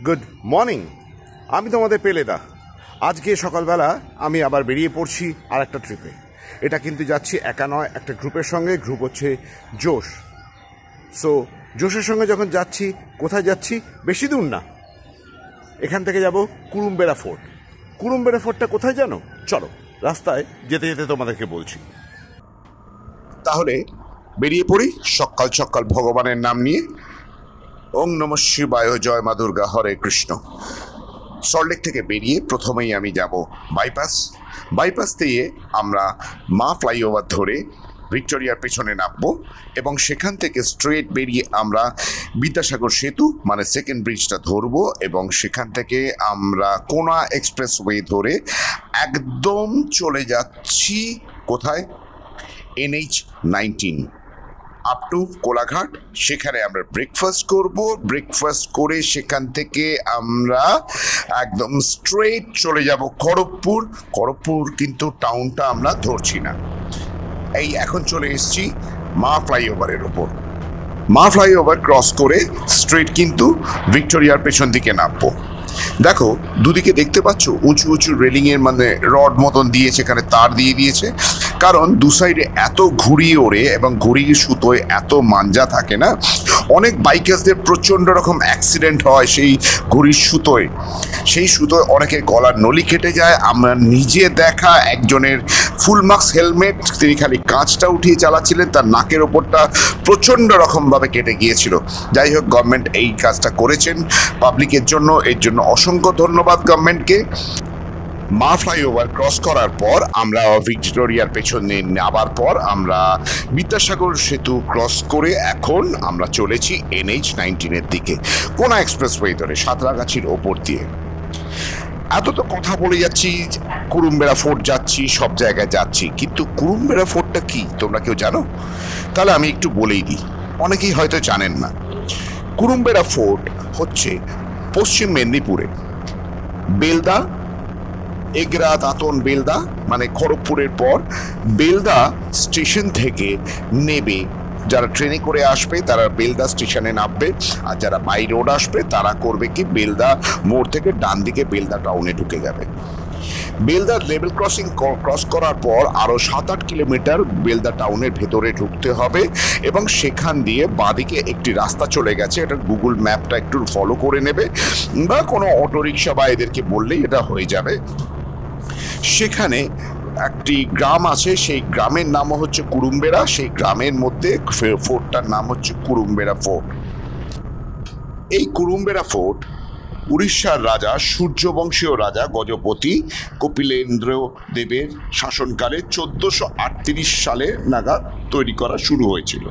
Good morning. আমি তোমাদের পেলেদা। আজকে সকালবেলা আমি আবার বেরিয়ে পড়ছি আর একটা ট্রিপে। এটা কিন্তু যাচ্ছি একা নয়, একটা গ্রুপের সঙ্গে। গ্রুপ হচ্ছে জোশ। সো জোশের সঙ্গে যখন যাচ্ছি, কোথায় যাচ্ছি? বেশি দূর না, এখান থেকে যাব কুরুমবেড়া ফোর্ট। কুরুমবেড়া ফোর্টটা কোথায় জানো? চলো রাস্তায় যেতে যেতে তোমাদেরকে বলছি। তাহলে বেরিয়ে পড়ি সকাল সকাল ভগবানের নাম নিয়ে। ওং নমঃ শিবায়, জয় মা দুর্গা, হরে কৃষ্ণ। সল্টলেক থেকে বেরিয়ে প্রথমেই আমি যাব বাইপাস দিয়ে আমরা মা ফ্লাইওভার ধরে ভিক্টোরিয়ার পেছনে নামবো এবং সেখান থেকে স্ট্রেট বেরিয়ে আমরা বিদ্যাসাগর সেতু মানে সেকেন্ড ব্রিজটা ধরবো এবং সেখান থেকে আমরা কোনা এক্সপ্রেসওয়ে ধরে একদম চলে যাচ্ছি কোথায়? NH-19 up to Kolaghat. সেখানে আমরা ব্রেকফাস্ট করব। ব্রেকফাস্ট করে সেখান থেকে আমরা একদম স্ট্রেট চলে যাব খড়গপুর কিন্তু টাউনটা আমরা ধরছি না। এই এখন চলে এসেছি মা ফ্লাইওভারের ওপর। মা ফ্লাইওভার ক্রস করে স্ট্রেট কিন্তু ভিক্টোরিয়ার পেছন দিকে নামবো। দেখো দুদিকে দেখতে পাচ্ছ উঁচু উঁচু রেলিংয়ের মানে রড মতন দিয়েছে, এখানে তার দিয়ে দিয়েছে, কারণ দু সাইডে এত ঘুড়ি ওড়ে এবং ঘুড়ির সুতোয় এত মাঞ্জা থাকে না, অনেক বাইকার্সদের প্রচণ্ড রকম অ্যাক্সিডেন্ট হয় সেই ঘুড়ির সুতোয়। সেই সুতোয় অনেকের গলার নলি কেটে যায়। আমরা নিজে দেখা একজনের ফুল মাস্ক হেলমেট, তিনি খালি কাঁচটা উঠিয়ে চালাচ্ছিলেন, তার নাকের ওপরটা প্রচণ্ড রকমভাবে কেটে গিয়েছিল। যাই হোক, গভর্নমেন্ট এই কাজটা করেছেন পাবলিকের জন্য, এর জন্য অসংখ্য ধন্যবাদ গভর্নমেন্টকে। মা ফ্লাইওভার ক্রস করার পর আমরা ভিক্টোরিয়ার পেছনে নামার পর আমরা বিদ্যাসাগর সেতু ক্রস করে এখন আমরা চলেছি NH-19 দিকে, কোনা এক্সপ্রেসওয়ে ধরে সাঁতরাগাছির ওপর দিয়ে। এত তো কথা বলে যাচ্ছি, কুরুমবেড়া ফোর্ট যাচ্ছি, সব জায়গায় যাচ্ছি, কিন্তু কুরুমবেড়া ফোর্টটা কি তোমরা কেউ জানো? তাহলে আমি একটু বলেই দিই, অনেকেই হয়তো জানেন না। কুরুমবেড়া ফোর্ট হচ্ছে পশ্চিম মেদিনীপুরে বেলদা, এগরা, দাঁতন, বেলদা মানে খড়গপুরের পর বেলদা স্টেশন থেকে নেবে যারা ট্রেনে করে আসবে তারা বেলদা স্টেশনে নামবে, আর যারা বাই রোড আসবে তারা করবে কি বেলদা মোড় থেকে ডান দিকে বেলদা টাউনে ঢুকে যাবে। বেলদার লেভেল ক্রসিং ক্রস করার পর আরও 7-8 কিলোমিটার বেলদা টাউনের ভেতরে ঢুকতে হবে এবং সেখান দিয়ে বাঁদিকে একটি রাস্তা চলে গেছে। এটা গুগল ম্যাপটা একটু ফলো করে নেবে বা কোনো অটোরিকশা বা এদেরকে বললেই এটা হয়ে যাবে। সেখানে একটি গ্রাম আছে, সেই গ্রামের নামও হচ্ছে কুরুমবেড়া। সেই গ্রামের মধ্যে ফোর্টটার নাম হচ্ছে কুরুমবেড়া ফোর্ট। এই কুরুমবেড়া ফোর্ট উড়িষ্যার রাজা সূর্যবংশীয় রাজা গজপতি কপিলেন্দ্র দেবের শাসনকালে 1438 সালে নাগাদ তৈরি করা শুরু হয়েছিল।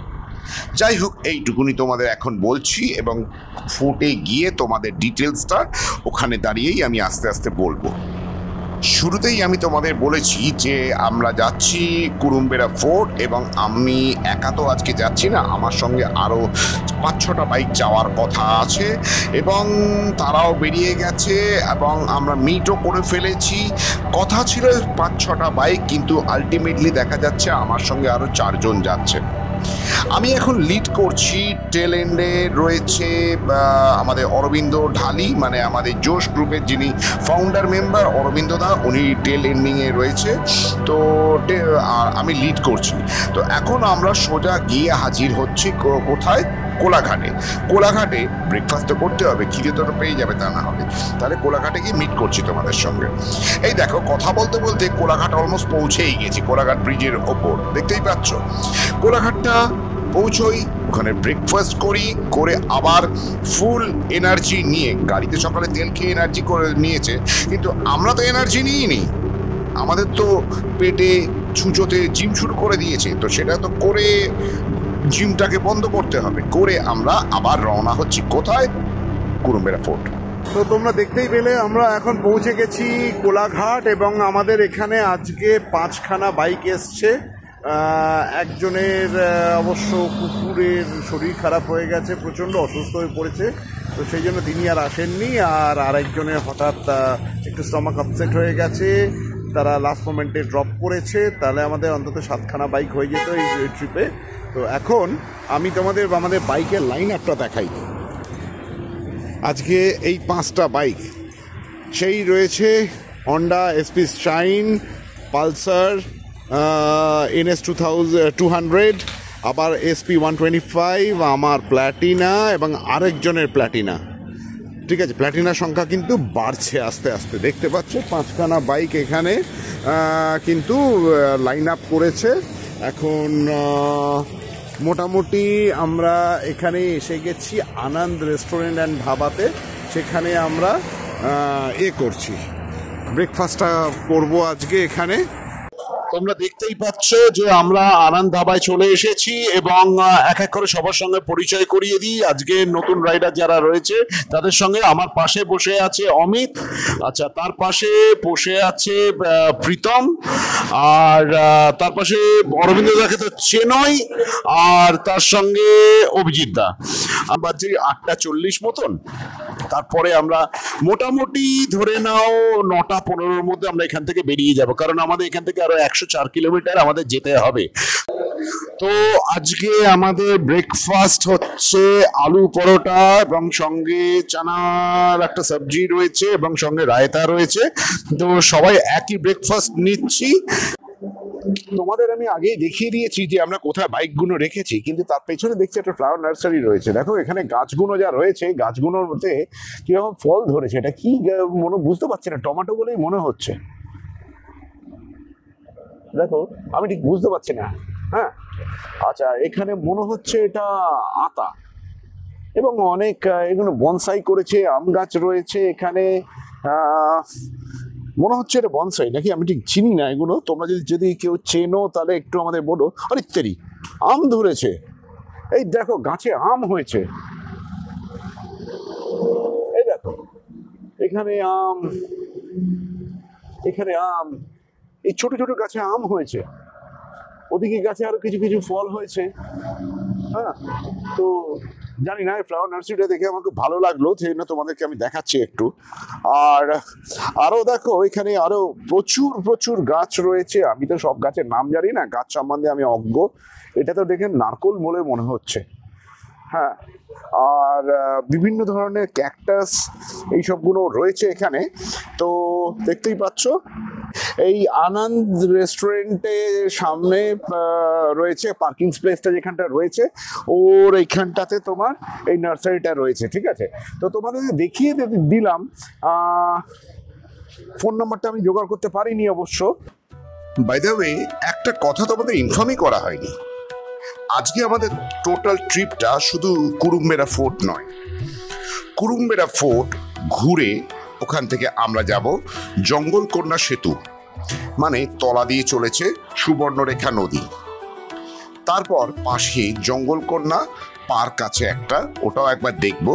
যাই হোক, এইটুকুনি তোমাদের এখন বলছি এবং ফোর্টে গিয়ে তোমাদের ডিটেলসটা ওখানে দাঁড়িয়েই আমি আস্তে আস্তে বলবো। শুরুতেই আমি তোমাদের বলেছি যে আমরা যাচ্ছি কুরুমবেড়া ফোর্ট এবং আমি একা তো আজকে যাচ্ছি না, আমার সঙ্গে আরও 5-6টা বাইক যাওয়ার কথা আছে এবং তারাও বেরিয়ে গেছে এবং আমরা মিটও করে ফেলেছি। কথা ছিল 5-6টা বাইক, কিন্তু আলটিমেটলি দেখা যাচ্ছে আমার সঙ্গে আরও 4 জন যাচ্ছে। আমি এখন লিড করছি। টেল এন্ডে রয়েছে আমাদের অরবিন্দ ঢালি, মানে আমাদের জোশ গ্রুপের যিনি ফাউন্ডার মেম্বার অরবিন্দ দা, উনি টেল এন্ডিংয়ে রয়েছে। তো আমি লিড করছি। তো এখন আমরা সোজা গিয়ে হাজির হচ্ছি কোথায়? কোলাঘাটে ব্রেকফাস্ট তো করতে হবে, খিদে তো পেয়ে যাবে তা না হবে, তাহলে কোলাঘাটে গিয়ে মিট করছি তোমাদের সঙ্গে। এই দেখো, কথা বলতে বলতে কোলাঘাট অলমোস্ট পৌঁছেই গেছি। কোলাঘাট ব্রিজের ওপর দেখতেই পাচ্ছ। কোলাঘাটটা পৌঁছোই, ওখানে ব্রেকফাস্ট করে আবার ফুল এনার্জি নিয়ে, গাড়িতে সকালে তেল খেয়ে এনার্জি করে নিয়েছে, কিন্তু আমরা তো এনার্জি নিইনি। আমাদের তো পেটে ছুঁচোতে জিম শুরু করে দিয়েছে, তো সেটা তো করে জিমটাকে বন্ধ করতে হবে। করে আমরা আবার রওনা হচ্ছি কোথায়? কুরুমবেড়া ফোর্ট। তো তোমরা দেখতেই পেলে আমরা এখন পৌঁছে গেছি কোলাঘাট এবং আমাদের এখানে আজকে 5খানা বাইক এসছে। একজনের অবশ্য কুকুরের শরীর খারাপ হয়ে গেছে, প্রচণ্ড অসুস্থ হয়ে পড়েছে, তো সেই জন্য তিনি আর আসেননি। আর আরেকজনের হঠাৎ একটু স্টমাক আপসেট হয়ে গেছে, তারা লাস্ট মোমেন্টে ড্রপ করেছে। তাহলে আমাদের অন্তত 7খানা বাইক হয়ে যেত এই ট্রিপে। তো এখন আমি তোমাদের আমাদের বাইকের লাইন আপটা দেখাই। আজকে এই 5টা বাইক সেই রয়েছে Honda SP shine, Pulsar, NS 200, আবার SP 125, আমার প্ল্যাটিনা এবং আরেকজনের প্ল্যাটিনা। ঠিক আছে, প্ল্যাটিনার সংখ্যা কিন্তু বাড়ছে আস্তে আস্তে, দেখতে পাচ্ছ 5খানা বাইক এখানে কিন্তু লাইন আপ করেছে। এখন মোটামুটি আমরা এখানে এসে গেছি আনন্দ রেস্টুরেন্ট অ্যান্ড ধাবাতে। সেখানে আমরা করছি, ব্রেকফাস্টটা করব আজকে এখানে। তোমরা দেখতেই পাচ্ছ যে আমরা আনন্দ ধাবায় চলে এসেছি এবং এক এক করে সবার সঙ্গে পরিচয় করিয়ে দিই। আজকে নতুন রাইডার যারা রয়েছে তাদের সঙ্গে আমার পাশে বসে আছে অমিত, আচ্ছা তার পাশে বসে আছে প্রীতম, আর তার পাশে অরবিন্দ দাকে তো চেনই, আর তার সঙ্গে অভিজিৎ দা। বাজে 8:40 মতন। তারপরে আমরা মোটামুটি ধরে নাও 9:15-র মধ্যে আমরা এখান থেকে বেরিয়ে যাব, কারণ আমাদের এখান থেকে আরো 104 কিলোমিটার আমাদের যেতে হবে। তো আজকে আমাদের ব্রেকফাস্ট হচ্ছে আলু পরোটা এবং সঙ্গে চানার একটা সবজি রয়েছে এবং সঙ্গে রায়তা রয়েছে। তো সবাই একই ব্রেকফাস্ট নিচ্ছি। তোমাদের আমি আগেই দেখিয়ে দিয়েছি যে আমরা কোথায় বাইকগুলো রেখেছি, কিন্তু তার পেছনে দেখছি একটা ফ্লাওয়ার নার্সারি রয়েছে। দেখো এখানে গাছগুলো যা রয়েছে, গাছগুলোর মধ্যে কিরকম ফল ধরেছে, এটা কি বুঝতে পারছি না, টমেটো বলেই মনে হচ্ছে। দেখো আমি ঠিক বুঝতে পারছি না। হ্যাঁ আচ্ছা, এখানে মনে হচ্ছে এটা আতা, এবং অনেক এগুলো বনসাই করেছে, আম গাছ রয়েছে এখানে। মনে হচ্ছে এটা বনসাই নাকি, আমি ঠিক চিনি না এগুলো। তোমরা যদি কেউ চেনো তাহলে একটু আমাদের বলো। আরে তেরি, আম ধরেছে, এই দেখো গাছে আম হয়েছে, এই দেখো এখানে আম, এখানে আম, এই ছোট ছোট গাছে আম হয়েছে, ওদিকে গাছে আরো কিছু কিছু ফল হয়েছে। হ্যাঁ, তো জানি না, ফ্লাওয়ার নার্সারিটা দেখে আমার খুব ভালো লাগলো, সেই জন্য তোমাদেরকে আমি দেখাচ্ছি একটু। আর আরো দেখো এখানে আরো প্রচুর প্রচুর গাছ রয়েছে। আমি তো সব গাছের নাম জানি না, গাছ সম্বন্ধে আমি অজ্ঞ। এটা তো দেখে নারকোল বলে মনে হচ্ছে। হ্যাঁ, আর বিভিন্ন ধরনের ক্যাকটাস এইসবগুলো রয়েছে এখানে। তো দেখতেই পাচ্ছ এই আনন্দ রেস্টুরেন্টের সামনে রয়েছে পার্কিং স্পেসটা, যেখানটা রয়েছে ওর এইখানটাতে তোমার এই নার্সারিটা রয়েছে। ঠিক আছে, তো তোমাদের দেখিয়ে দিলাম। ফোন নাম্বারটা আমি জোগাড় করতে পারিনি অবশ্য। বাই দ্য ওয়ে, একটা কথা তোমাদের ইনফর্মই করা হয়নি। আজকে আমাদের টোটাল ট্রিপটা শুধু কুরুম্বেরা ফোর্ট নয়, কুরুম্বেরা ফোর্ট ঘুরে ওখান থেকে আমরা যাব জঙ্গলকন্যা সেতু, মানে তলা দিয়ে চলেছে সুবর্ণরেখা নদী। তারপর পাশে জঙ্গলকন্যা পার্ক আছে একটা, ওটাও একবার দেখব।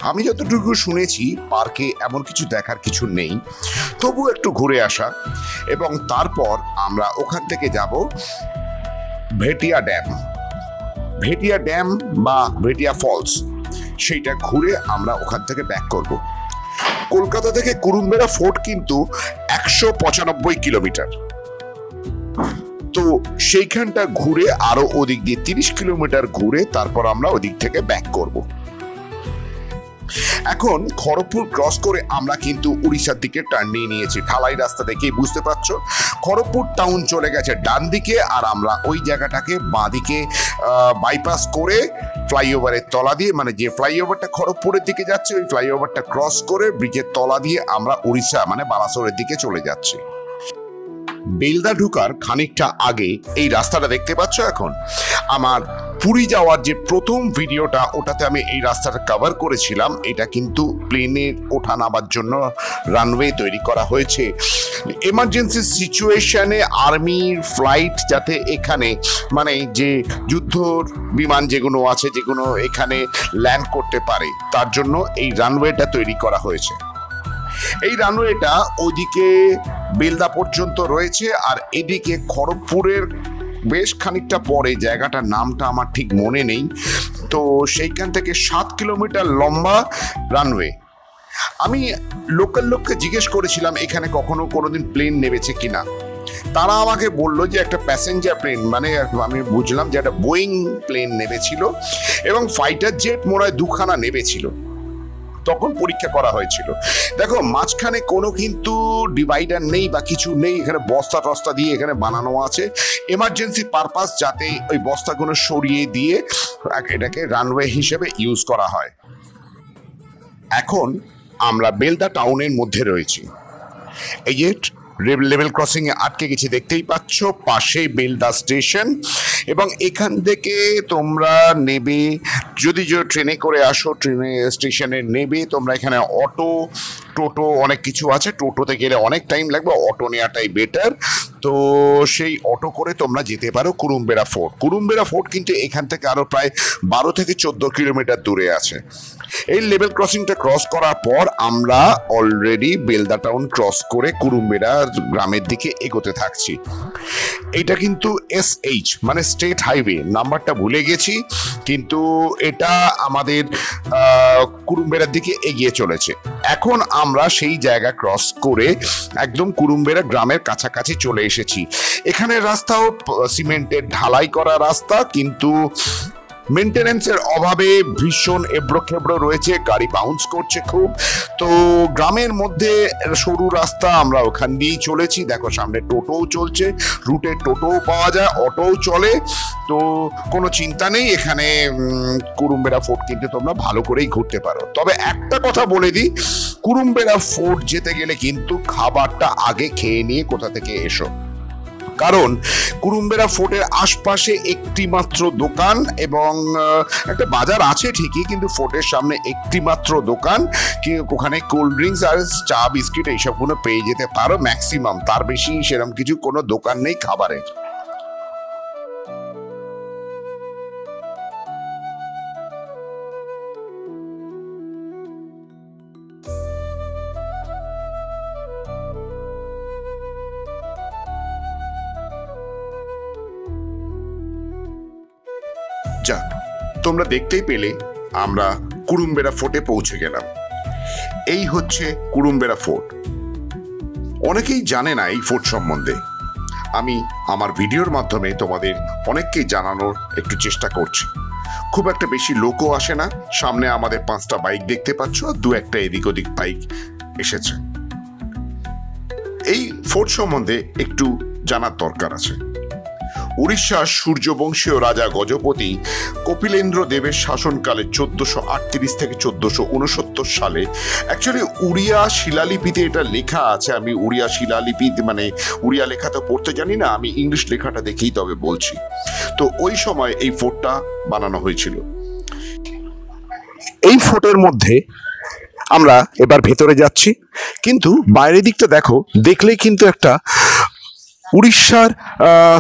আমি যতটুকু শুনেছি পার্কে এমন কিছু দেখার কিছু নেই, তবু একটু ঘুরে আসা। এবং তারপর আমরা ওখান থেকে যাব ভেটিয়া ড্যাম, ভেটিয়া ড্যাম বা ভেটিয়া ফলস, সেইটা ঘুরে আমরা ওখান থেকে ব্যাক করব। কলকাতা থেকে কুরুম্বেরা ফোর্ট কিন্তু 195 কিলোমিটার, তো সেইখানটা ঘুরে আরো ওদিক দিয়ে 30 কিলোমিটার ঘুরে তারপর আমরা ওদিক থেকে ব্যাক করব। এখন খড়গপুর ক্রস করে আমরা কিন্তু উড়িষ্যার দিকে টার্ন নিয়ে নিয়েছি। ঢালাই রাস্তা দেখেই বুঝতে পারছো খড়গপুর টাউন চলে গেছে ডান দিকে, আর আমরা ওই জায়গাটাকে বাঁ দিকে বাইপাস করে ফ্লাইওভারের তলা দিয়ে, মানে যে ফ্লাইওভারটা খড়গপুরের দিকে যাচ্ছে ওই ফ্লাইওভারটা ক্রস করে ব্রিজের তলা দিয়ে আমরা উড়িষ্যা মানে বালাসোরের দিকে চলে যাচ্ছি। বেলদা ঢোকার খানিকটা আগে এই রাস্তাটা দেখতে পাচ্ছ। এখন আমার পুরী যাওয়ার যে প্রথম ভিডিওটা, ওটাতে আমি এই রাস্তাটা কভার করেছিলাম। এটা কিন্তু প্লেনের ওঠা নামার জন্য রানওয়ে তৈরি করা হয়েছে। এমার্জেন্সি সিচুয়েশনে আর্মির ফ্লাইট যাতে এখানে, মানে যে যুদ্ধর বিমান যেগুলো আছে, যেগুলো এখানে ল্যান্ড করতে পারে, তার জন্য এই রানওয়েটা তৈরি করা হয়েছে। এই রানওয়েটা ওইদিকে বেলদা পর্যন্ত রয়েছে, আর এদিকে খড়গপুরের বেশ খানিকটা পরে, জায়গাটার নামটা আমার ঠিক মনে নেই, তো সেইখান থেকে 7 কিলোমিটার লম্বা রানওয়ে। আমি লোকাল লোককে জিজ্ঞেস করেছিলাম এখানে কখনো কোনোদিন প্লেন নেমেছে কিনা। তারা আমাকে বললো যে একটা প্যাসেঞ্জার প্লেন, মানে আমি বুঝলাম যে একটা বোয়িং প্লেন নেমেছিল এবং ফাইটার জেট মনে হয় 2খানা নেমেছিল। তখন পরীক্ষা করা হয়েছিল। দেখো মাঝখানে কোনো কিন্তু ডিভাইডার নেই বা কিছু নেই, এখানে বস্তা টস্তা দিয়ে এখানে বানানো আছে এমার্জেন্সি পারপাস, যাতে ওই বস্তাগুলো সরিয়ে দিয়ে এটাকে রানওয়ে হিসেবে ইউজ করা হয়। এখন আমরা বেলদা টাউনের মধ্যে রয়েছি। এই যে লেভেল ক্রসিং এ আটকে গেছি দেখতেই পাচ্ছ, পাশেই বেলদা স্টেশন। এবং এখান থেকে তোমরা নেবে, যদি ট্রেনে করে আসো ট্রেনে স্টেশনে নেবে তোমরা, এখানে অটো টোটো অনেক কিছু আছে, টোটোতে গেলে অনেক টাইম লাগবে, অটো নেওয়াটাই বেটার। তো সেই অটো করে তোমরা যেতে পারো কুরুম্বেরা ফোর্ট। কুরুম্বেরা ফোর্ট কিন্তু এখান থেকে আরও প্রায় 12 থেকে 14 কিলোমিটার দূরে আছে। এই লেভেল ক্রসিংটা ক্রস করার পর আমরা অলরেডি বেলদা টাউন ক্রস করে কুরুম্বেরা গ্রামের দিকে এগোতে থাকছি। এটা কিন্তু SH মানে স্টেট হাইওয়ে, নাম্বারটা ভুলে গেছি, কিন্তু এটা আমাদের কুরুম্বেরার দিকে এগিয়ে চলেছে। এখন আমরা সেই জায়গা ক্রস করে একদম কুরুম্বেরা গ্রামের কাছাকাছি চলে এসেছি। এখানে রাস্তাও সিমেন্টের ঢালাই করা রাস্তা, কিন্তু মেনটেনেন্সের অভাবে ভীষণ এবড়ো খেবড়ো রয়েছে, গাড়ি বাউন্স করছে খুব। তো গ্রামের মধ্যে সরু রাস্তা, আমরা ওখান দিয়েই চলেছি। দেখো সামনে টোটোও চলছে, রুটে টোটোও পাওয়া যায়, অটোও চলে, তো কোনো চিন্তা নেই। এখানে কুরুম্বেরা ফোর্ট কিন্তু তোমরা ভালো করেই ঘুরতে পারো। তবে একটা কথা বলে দিই, কুরুম্বেরা ফোর্ট যেতে গেলে কিন্তু খাবারটা আগে খেয়ে নিয়ে কোথা থেকে এসো, কারণ কুরুম্বেরা ফোর্টের আশপাশে একটি মাত্র দোকান এবং একটা বাজার আছে ঠিকই, কিন্তু ফোর্টের সামনে একটি মাত্র দোকান, ওখানে কোল্ড ড্রিঙ্কস আর চা বিস্কিট এইসবগুলো পেয়ে যেতে পারো ম্যাক্সিমাম, তার বেশি সেরকম কিছু কোনো দোকান নেই খাবারের। যাক, তোমরা দেখতেই পেলে আমরা কুরুম্বেরা ফোর্টে পৌঁছে গেলাম। এই হচ্ছে কুরুম্বেরা ফোর্ট। অনেকেই জানে না এই ফোর্ট সম্বন্ধে, আমি আমার ভিডিওর মাধ্যমে তোমাদের অনেককেই জানানোর একটু চেষ্টা করছি। খুব একটা বেশি লোকও আসে না। সামনে আমাদের 5টা বাইক দেখতে পাচ্ছ, আর 2-1টা এদিক ওদিক বাইক এসেছে। এই ফোর্ট সম্বন্ধে একটু জানার দরকার আছে। উড়িষ্যার সূর্যবংশীয় রাজা গজপতি কপিলেন্দ্র দেবের শাসনকালে 1438 থেকে 1469 সালে, অ্যাকচুয়ালি উড়িয়া শিলালিপিতে এটা লেখা আছে, আমি উড়িয়া শিলালিপি মানে উড়িয়া লেখা তো পড়তে জানি না, আমি ইংলিশ লেখাটা দেখেই তবে বলছি। তো ওই সময় এই ফোর্টটা বানানো হয়েছিল। এই ফোর্টের মধ্যে আমরা এবার ভেতরে যাচ্ছি, কিন্তু বাইরের দিকটা দেখো, দেখলেই কিন্তু একটা উড়িষ্যার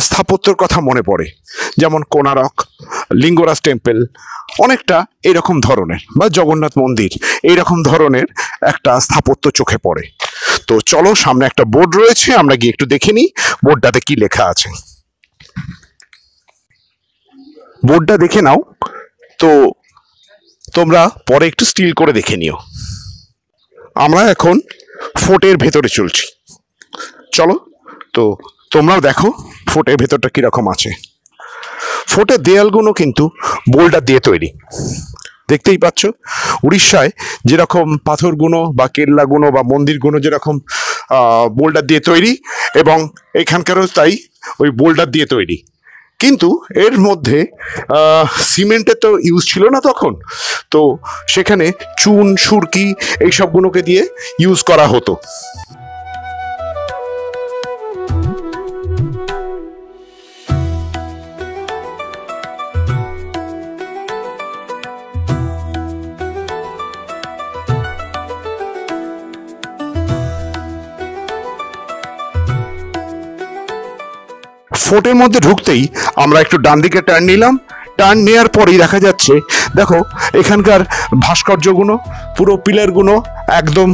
স্থাপত্যের কথা মনে পড়ে, যেমন কোনারক, লিঙ্গরাজ টেম্পল, অনেকটা এরকম ধরনের, বা জগন্নাথ মন্দির, এইরকম ধরনের একটা স্থাপত্য চোখে পড়ে। তো চলো, সামনে একটা বোর্ড রয়েছে, আমরা গিয়ে একটু দেখে নিই বোর্ডটাতে কি লেখা আছে। বোর্ডটা দেখে নাও, তো তোমরা পরে একটু স্টিল করে দেখে নিও। আমরা এখন ফোর্টের ভেতরে চলছি, চলো। তো তোমরাও দেখো ফোর্টের ভেতরটা কিরকম আছে। ফোর্টের দেয়ালগুলো কিন্তু বোল্ডার দিয়ে তৈরি, দেখতেই পাচ্ছ। উড়িষ্যায় যেরকম পাথরগুলো বা কেল্লাগুলো বা মন্দিরগুলো যেরকম বোল্ডার দিয়ে তৈরি, এবং এখানকারও তাই ওই বোল্ডার দিয়ে তৈরি। কিন্তু এর মধ্যে সিমেন্টের তো ইউজ ছিল না তখন, তো সেখানে চুন, সুরকি এইসবগুলোকে দিয়ে ইউজ করা হতো। ফোর্টের মধ্যে ঢুকতেই আমরা একটু ডান দিকে টার্ন নিলাম। টার্ন নেওয়ার পরেই দেখা যাচ্ছে, দেখো এখানকার ভাস্কর্যগুলো, পুরো পিলারগুলো একদম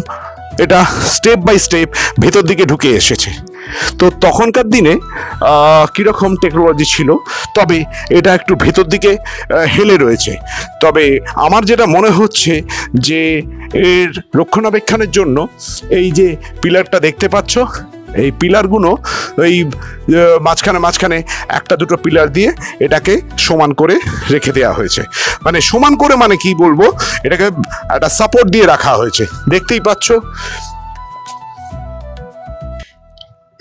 এটা স্টেপ বাই স্টেপ ভেতর দিকে ঢুকে এসেছে। তো তখনকার দিনে কীরকম টেকনোলজি ছিল, তবে এটা একটু ভেতর দিকে হেলে রয়েছে। তবে আমার যেটা মনে হচ্ছে যে এর রক্ষণাবেক্ষণের জন্য এই যে পিলারটা দেখতে পাচ্ছ, এই পিলারগুলো এই মাঝখানে মাঝখানে একটা দুটো পিলার দিয়ে এটাকে সমান করে রেখে দেওয়া হয়েছে। মানে সমান করে মানে কি বলবো, এটাকে একটা সাপোর্ট দিয়ে রাখা হয়েছে, দেখতেই পাচ্ছ।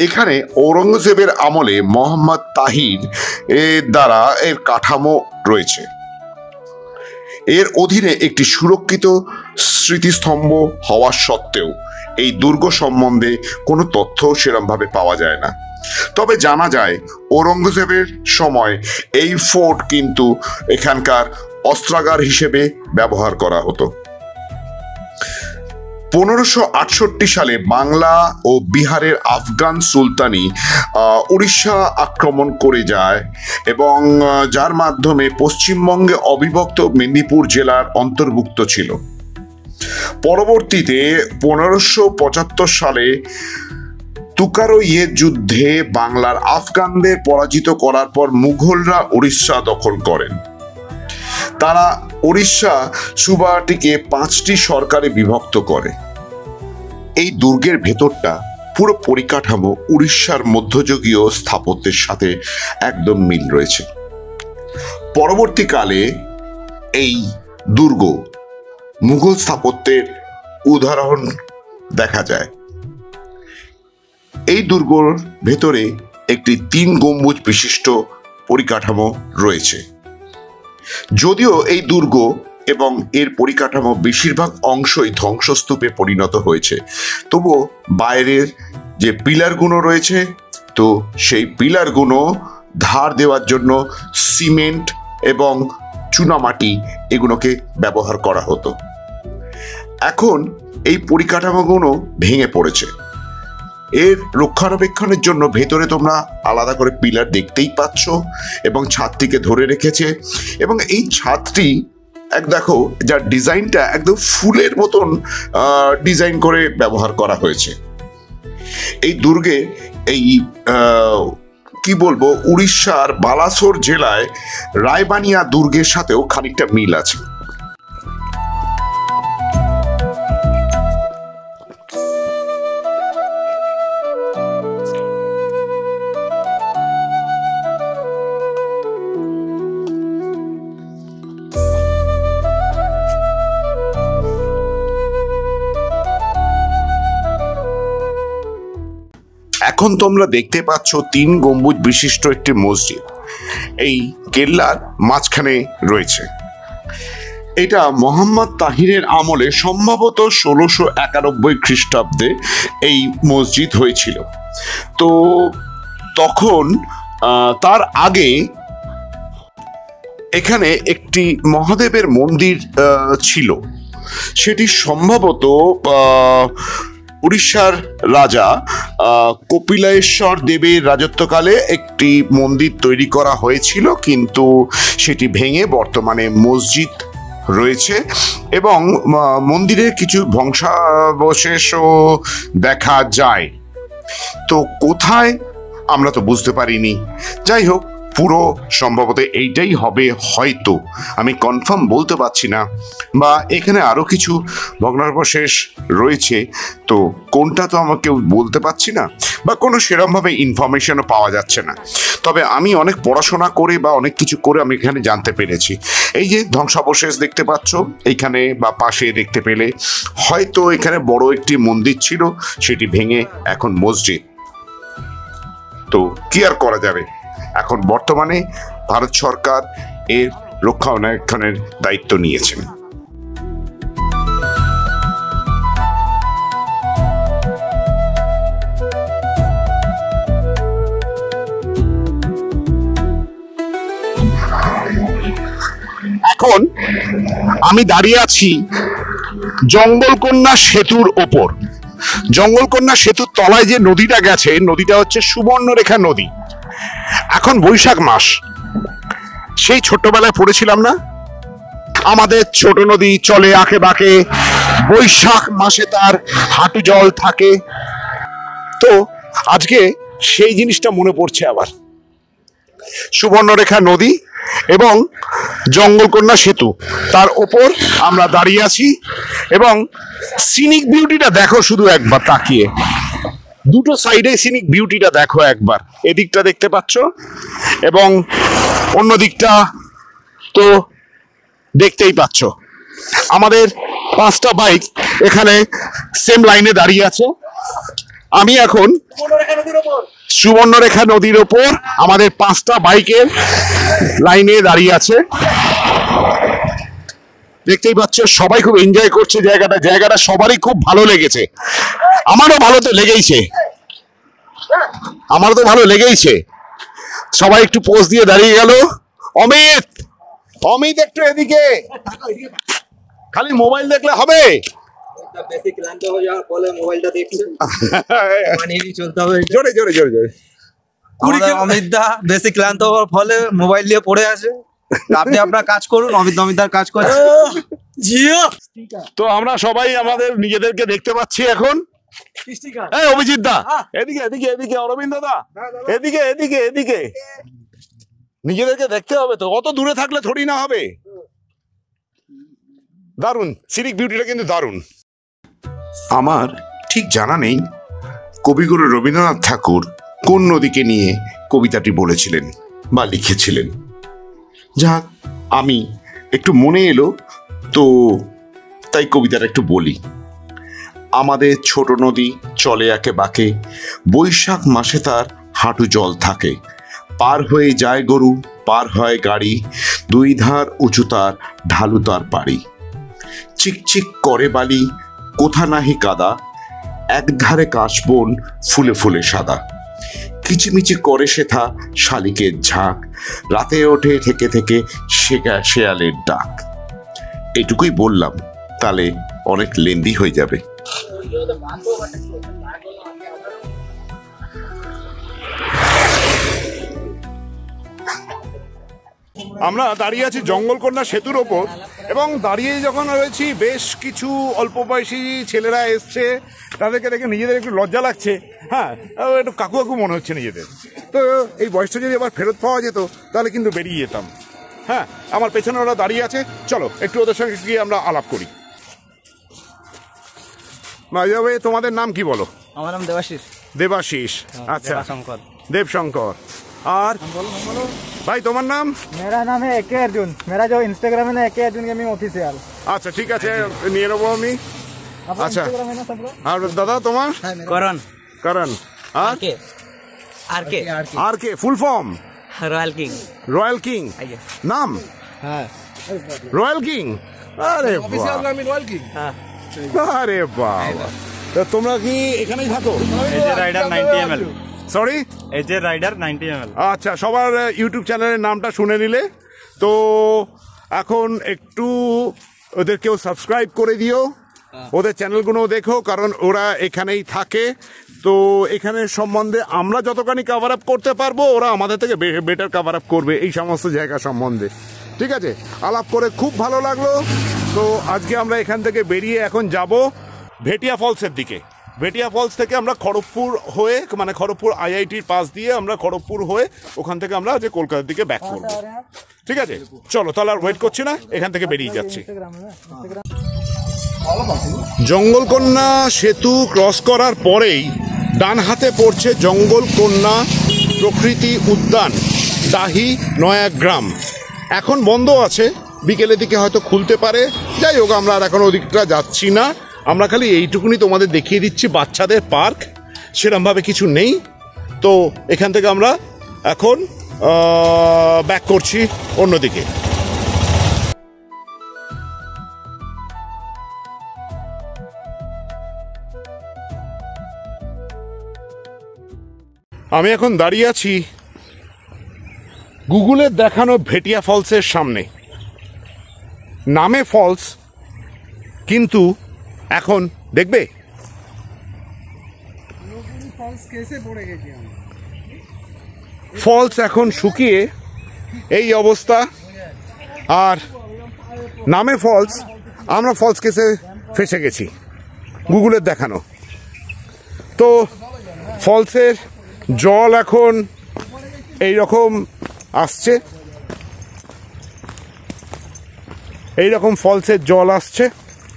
এখানে ঔরঙ্গজেবের আমলে মোহাম্মদ তাহির এর দ্বারা এর কাঠামো রয়েছে। এর অধীনে একটি সুরক্ষিত স্মৃতিস্তম্ভ হওয়া সত্ত্বেও এই দুর্গ সম্বন্ধে কোনো তথ্য সেরকমভাবে পাওয়া যায় না। তবে জানা যায় ঔরঙ্গজেবের সময় এই ফোর্ট কিন্তু এখানকার অস্ত্রাগার হিসেবে ব্যবহার করা হতো। 1568 সালে বাংলা ও বিহারের আফগান সুলতানি উড়িষ্যা আক্রমণ করে যায় এবং যার মাধ্যমে পশ্চিমবঙ্গে অবিভক্ত মেদিনীপুর জেলার অন্তর্ভুক্ত ছিল। পরবর্তীতে 1575 সালে তুকারইয়ের যুদ্ধে বাংলার আফগানদের পরাজিত করার পর মুঘলরা উড়িষ্যা দখল করেন। তারা উড়িষ্যা সুবাটিকে 5টি সরকারে বিভক্ত করে। এই দুর্গের ভেতরটা পুরো পরিকাঠামো উড়িষ্যার মধ্যযুগীয় স্থাপত্যের সাথে একদম মিল রয়েছে। পরবর্তীকালে এই দুর্গ মুঘল স্থাপত্যের উদাহরণ দেখা যায়। এই দুর্গর ভেতরে একটি 3 গম্বুজ বিশিষ্ট পরিকাঠামো রয়েছে। যদিও এই দুর্গ এবং এর পরিকাঠামো বেশিরভাগ অংশই ধ্বংসস্তূপে পরিণত হয়েছে, তবুও বাইরের যে পিলারগুলো রয়েছে, তো সেই পিলারগুলো ধার দেওয়ার জন্য সিমেন্ট এবং চুনামাটি এগুলোকে ব্যবহার করা হতো। এখন এই পরিকাঠামোগুলো ভেঙে পড়েছে। এর রক্ষণাবেক্ষণের জন্য ভেতরে তোমরা আলাদা করে পিলার দেখতেই পাচ্ছ এবং ছাদটিকে ধরে রেখেছে। এবং এই ছাদটি দেখো, যার ডিজাইনটা একদম ফুলের মতন ডিজাইন করে ব্যবহার করা হয়েছে। এই দুর্গে এই কি বলবো, উড়িষ্যার বালাসোর জেলায় রায়বানিয়া দুর্গের সাথেও খানিকটা মিল আছে। এখন তোমরা দেখতে পাচ্ছ 3 গম্বুজ বিশিষ্ট একটি মসজিদ এই কেল্লার মাঝখানে রয়েছে। এটা মোহাম্মদ তাহিরের আমলে সম্ভবত 1691 খ্রিস্টাব্দে এই মসজিদ হয়েছিল। তো তখন তার আগে এখানে একটি মহাদেবের মন্দির ছিল। সেটি সম্ভবত উড়িষ্যার রাজা কপিলেশ্বর দেবের রাজত্বকালে একটি মন্দির তৈরি করা হয়েছিল, কিন্তু সেটি ভেঙে বর্তমানে মসজিদ রয়েছে এবং মন্দিরের কিছু ধ্বংসাবশেষও দেখা যায়। তো কোথায় আমরা তো বুঝতে পারিনি। যাই হোক, পুরো সম্ভবত এইটাই হবে, হয়তো আমি কনফার্ম বলতে পারছি না, বা এখানে আরো কিছু ভগ্নাবশেষ রয়েছে, তো কোনটা তো আমাকে বলতে পারছি না, বা কোনো সেরকমভাবে ইনফরমেশনও পাওয়া যাচ্ছে না। তবে আমি অনেক পড়াশোনা করে বা অনেক কিছু করে আমি এখানে জানতে পেরেছি। এই যে ধ্বংসাবশেষ দেখতে পাচ্ছ এইখানে বা পাশে দেখতে পেলে, হয়তো এখানে বড় একটি মন্দির ছিল, সেটি ভেঙে এখন মসজিদ। তো কি আর করা যাবে, এখন বর্তমানে ভারত সরকার এর রক্ষণাবেক্ষণের দায়িত্ব নিয়েছেন। এখন আমি দাঁড়িয়ে আছি জঙ্গলকন্যা সেতুর ওপর। জঙ্গলকন্যা সেতুর তলায় যে নদীটা গেছে, নদীটা হচ্ছে সুবর্ণরেখা নদী। এখন বৈশাখ মাস, সেই ছোট্টবেলায় পড়েছিলাম না, আমাদের ছোট নদী চলে আঁকে বাঁকে, বৈশাখ মাসে তার হাঁটু জল থাকে। তো আজকে সেই জিনিসটা মনে পড়ছে আবার। সুবর্ণরেখা নদী এবং জঙ্গলকন্যা সেতু, তার ওপর আমরা দাঁড়িয়ে আছি এবং সিনিক বিউটিটা দেখো শুধু একবার তাকিয়ে। দুটো সাইডে সিনিক বিউটিটা দেখো একবার, এদিকটা দেখতে পাচ্ছ এবং অন্য দিকটা তো দেখতেই পাচ্ছ। আমাদের 5টা বাইক এখানে সেম লাইনে দাঁড়িয়ে আছে। আমি এখন সুবর্ণরেখা নদীর ওপর আমাদের 5টা বাইকের লাইনে দাঁড়িয়ে আছে, দেখতেই পাচ্ছ। সবাই খুব এনজয় করছে জায়গাটা সবারই খুব ভালো লেগেছে। আমারও ভালো তো লেগেইছে, আমার তো ভালো লেগেইছে। সবাই একটু পোজ দিয়ে দাঁড়িয়ে গেল। অমিত, অমিত একটু এদিকে, খালি মোবাইল দেখলে হবে? বেশি ক্লান্ত হয়ে যাওয়ার ফলে মোবাইলটা দেখছে, মানিয়ে চলতে হবে। জোরে জোরে জোরে জোরে। অমিত দা বেশি ক্লান্ত হওয়ার ফলে মোবাইল নিয়ে পড়ে আছে। আপনি আপনার কাজ করুন, অমিতদার কাজ করে। তো আমরা সবাই আমাদের নিজেদেরকে দেখতে পাচ্ছি এখন। অভিজিৎ দা এদিকে, এদিকে এদিকে, অরবিন্দ দা এদিকে, এদিকে এদিকে, নিজেদেরকে দেখতে হবে তো, অত দূরে থাকলে থোড়ি না হবে। দারুণ, সিনিক বিউটিটা কিন্তু দারুণ। আমার ঠিক জানা নেই কবিগুরু রবীন্দ্রনাথ ঠাকুর কোন নদীকে নিয়ে কবিতাটি বলেছিলেন বা লিখেছিলেন। যাক, আমি একটু মনে এলো তো তাই কবিতাটা একটু বলি। আমাদের ছোট নদী চলে একে বাঁকে, বৈশাখ মাসে তার হাঁটু জল থাকে। পার হয়ে যায় গরু, পার হয় গাড়ি, দুই ধার উঁচু তার, ঢালু তার পাড়ি। চিকচিক করে বালি, কোথা নাহি কাদা, একধারে কাশবন ফুলে ফুলে সাদা। কিচিমিচি করে সেথা শালিকের ঝাঁক, রাতে ওঠে থেকে থেকে শেয়ালের ডাক। এটুকুই বললাম, তাহলে অনেক লেন্দি হয়ে যাবে। আমরা দাঁড়িয়ে আছি জঙ্গলকন্যা সেতুর ওপর এবং দাঁড়িয়ে যখন রয়েছি বেশ কিছু অল্প বয়সী ছেলেরা এসছে, তাদেরকে দেখে নিজেদের একটু লজ্জা লাগছে। হ্যাঁ, একটু কাকু কাকু মনে হচ্ছে নিজেদের। তো এই বয়সটা যদি আবার ফেরত পাওয়া যেত তাহলে কিন্তু বেরিয়ে যেতাম। হ্যাঁ, আমার পেছনে ওরা দাঁড়িয়ে আছে, চলো একটু ওদের সঙ্গে গিয়ে আমরা আলাপ করি। ভাই, তোমাদের নাম কি বলো? আমার নাম দেবাশিস। দেবাশিস, আচ্ছা, দেবশঙ্কর। আর भाई তোমার নাম? मेरा नाम है एके अर्जुन। मेरा जो इंस्टाग्राम है ना एके अर्जुन गेमिंग ऑफिशियल। আচ্ছা ঠিক আছে, নিয়ে নেবো আমি। আচ্ছা, इंस्टाग्राम है ना सब लोग। আর দাদা তোমার? করণ। করণ। আর কে? আর কে? আর কে full form? Royal King. Royal King নাম? हाँ রয়্যাল কিং। আরে অফিশিয়াল নাম রয়্যাল কিং। হ্যাঁ। আরে বাবা, তো তোমরা কি এখানেই থাকো? AJ Rider 90 ml। Sorry, AJ Rider 90 ml। আচ্ছা, সবার ইউটিউব চ্যানেলের নামটা শুনে নিলে তো এখন একটু ওদেরকেও সাবস্ক্রাইব করে দিও, ওদের চ্যানেলগুলো দেখো, কারণ ওরা এখানেই থাকে। তো এখানে সম্বন্ধে আমরা যতখানি কভার আপ করতে পারবো ওরা আমাদের থেকে বেটার কভার আপ করবে এই সমস্ত জায়গা সম্বন্ধে। ঠিক আছে, আলাপ করে খুব ভালো লাগলো। তো আজকে আমরা এখান থেকে বেরিয়ে এখন যাব ভেটিয়া ফলসের দিকে। ভেটিয়া ফলস থেকে আমরা খড়গপুর হয়ে, মানে খড়গপুর আইআইটির পাশ দিয়ে আমরা খড়গপুর হয়ে ওখান থেকে আমরা যে কলকাতার দিকে ব্যাক করবো। ঠিক আছে, চলো তাহলে আর ওয়েট করছি না, এখান থেকে বেরিয়ে যাচ্ছি। জঙ্গলকন্যা সেতু ক্রস করার পরেই ডান হাতে পড়ছে জঙ্গলকন্যা প্রকৃতি উদ্যান, ডাহি নয়াগ্রাম। এখন বন্ধ আছে, বিকেলের দিকে হয়তো খুলতে পারে। যাই হোক, আমরা আর এখন ওদিকটা যাচ্ছি না, আমরা খালি এইটুকুনি তোমাদের দেখিয়ে দিচ্ছি। বাচ্চাদের পার্ক সেরমভাবে কিছু নেই। তো এখান থেকে আমরা এখন ব্যাক করছি অন্যদিকে। আমি এখন দাঁড়িয়ে আছি গুগলের দেখানো ভেটিয়া ফলসের সামনে। নামে ফলস, কিন্তু এখন দেখবে ফলস এখন শুকিয়ে এই অবস্থা। আর নামে ফলস, আমরা ফলস কেসে ফেসে গেছি গুগলের দেখানো। তো ফলসের জল এখন এই রকম আসছে, এই রকম ফলসের জল আসছে,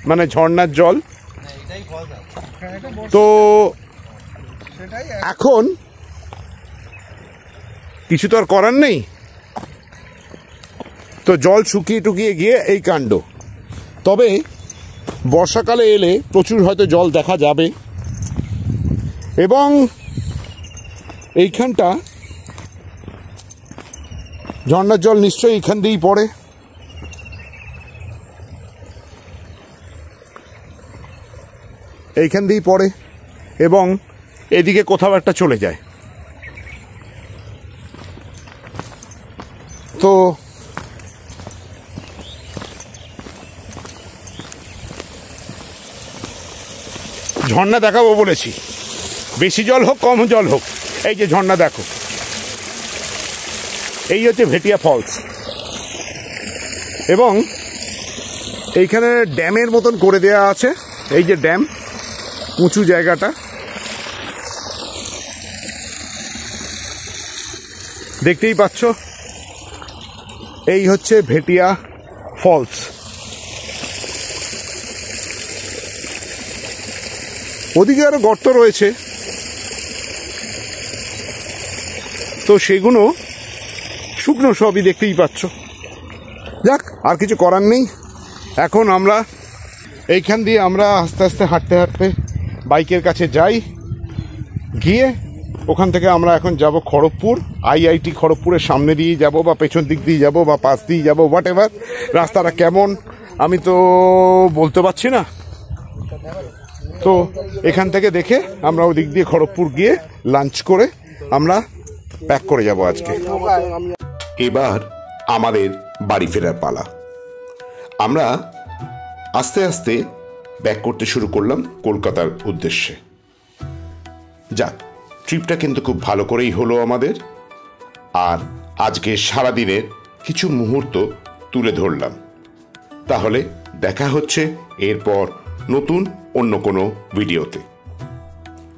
মানে ঝর্ণার জল। তো এখন কিছু তো আর করার নেই, তো জল শুকিয়ে টুকিয়ে গিয়ে এই কাণ্ড। তবে বর্ষাকালে এলে প্রচুর হয়তো জল দেখা যাবে, এবং এইখানটা ঝর্ণার জল নিশ্চয়ই এইখান দিয়েই পড়ে। এইখান দিয়েই পড়ে এবং এদিকে কোথাও একটা চলে যায়। তো ঝর্ণা দেখাবো বলেছি, বেশি জল হোক কম জল হোক, এই যে ঝর্ণা দেখো, এই হচ্ছে ভেটিয়া ফলস। এবং এইখানে ড্যামের মতন করে দেয়া আছে, এই যে ড্যাম, উঁচু জায়গাটা দেখতেই পাচ্ছ, এই হচ্ছে ভেটিয়া ফলস। ওদিকে আরো গর্ত রয়েছে, তো সেগুলো শুকনো সবই দেখতেই পাচ্ছ। যাক, আর কিছু করার নেই। এখন আমরা এইখান দিয়ে আমরা আস্তে আস্তে হাঁটতে হাঁটতে বাইকের কাছে যাই, গিয়ে ওখান থেকে আমরা এখন যাব খড়গপুর। আইআইটি খড়গপুরের সামনে দিয়ে যাব, বা পেছন দিক দিয়ে যাব, বা পাশ দিয়ে যাব, হোয়াট এভার। রাস্তাটা কেমন আমি তো বলতে পারছি না, তো এখান থেকে দেখে আমরা ওদিক দিয়ে খড়গপুর গিয়ে লাঞ্চ করে আমরা প্যাক করে যাব আজকে। এবার আমাদের বাড়ি ফেরার পালা। আমরা আস্তে আস্তে ব্যাক করতে শুরু করলাম কলকাতার উদ্দেশ্যে। যাক, ট্রিপটা কিন্তু খুব ভালো করেই হলো আমাদের, আর আজকে সারাদিনের কিছু মুহূর্ত তুলে ধরলাম। তাহলে দেখা হচ্ছে এরপর নতুন অন্য কোনো ভিডিওতে।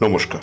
নমস্কার।